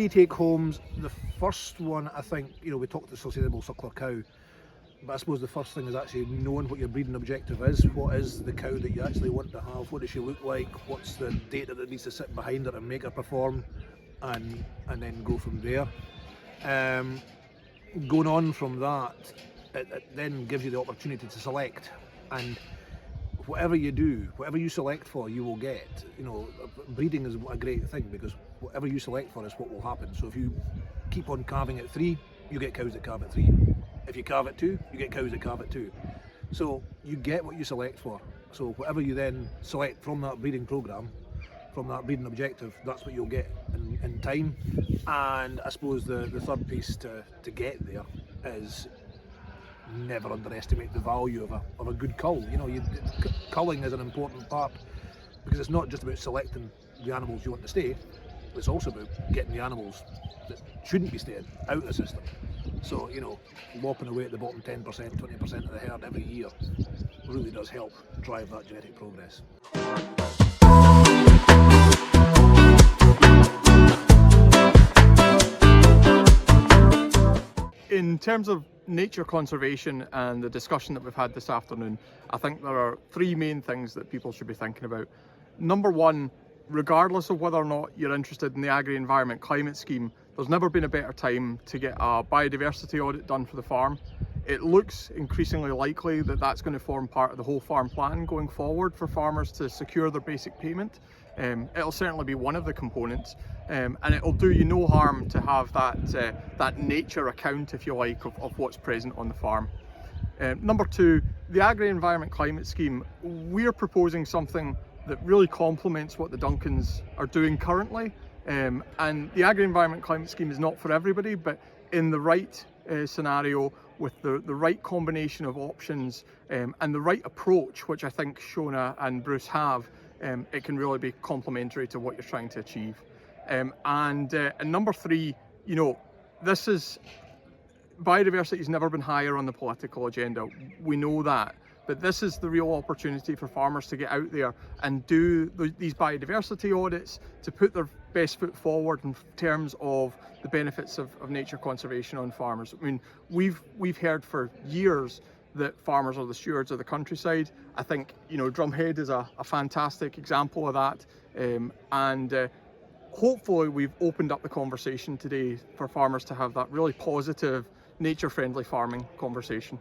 three take homes. The first one, I think, we talked to sustainable suckler cow, but I suppose the first thing is actually knowing what your breeding objective is. What is the cow that you actually want to have? What does she look like? What's the data that needs to sit behind her to make her perform? And then go from there. Going on from that, it then gives you the opportunity to select, and whatever you do, whatever you select for, you will get. Breeding is a great thing because whatever you select for is what will happen. So if you keep on calving at 3, you get cows that calve at 3. If you calve at 2, you get cows that calve at 2. So you get what you select for. So whatever you then select from that breeding programme, from that breeding objective, that's what you'll get in time. And I suppose the third piece to get there is never underestimate the value of a good cull. Culling is an important part because it's not just about selecting the animals you want to stay, it's also about getting the animals that shouldn't be staying out of the system. So, lopping away at the bottom 10%, 20% of the herd every year really does help drive that genetic progress. In terms of nature conservation and the discussion that we've had this afternoon, I think there are 3 main things that people should be thinking about. Number 1, regardless of whether or not you're interested in the Agri-Environment Climate Scheme, there's never been a better time to get a biodiversity audit done for the farm. It looks increasingly likely that that's going to form part of the whole farm plan going forward for farmers to secure their basic payment. It'll certainly be one of the components, and it'll do you no harm to have that nature account, if you like, of what's present on the farm. Number 2, the Agri-Environment Climate Scheme, we're proposing something that really complements what the Duncans are doing currently, and the Agri-Environment Climate Scheme is not for everybody, but in the right scenario, with the right combination of options and the right approach, which I think Shona and Bruce have, it can really be complementary to what you're trying to achieve. And number 3, biodiversity has never been higher on the political agenda. We know that, but this is the real opportunity for farmers to get out there and do these biodiversity audits to put their best foot forward in terms of the benefits of nature conservation on farmers. I mean, we've heard for years that farmers are the stewards of the countryside. I think Drumhead is a fantastic example of that, and hopefully we've opened up the conversation today for farmers to have that really positive, nature-friendly farming conversation.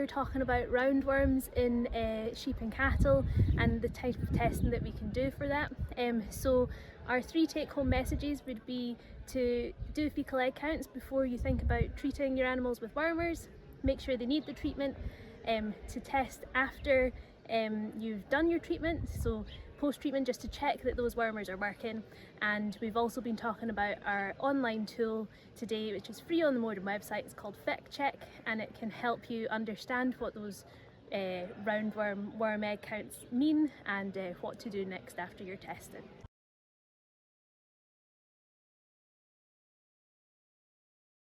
Talking about roundworms in sheep and cattle and the type of testing that we can do for that. So our 3 take-home messages would be to do fecal egg counts before you think about treating your animals with wormers. Make sure they need the treatment. To test after you've done your treatment, so post-treatment, just to check that those wormers are working. And we've also been talking about our online tool today, which is free on the Modern website. It's called Feck Check, and it can help you understand what those roundworm worm egg counts mean and what to do next after your testing.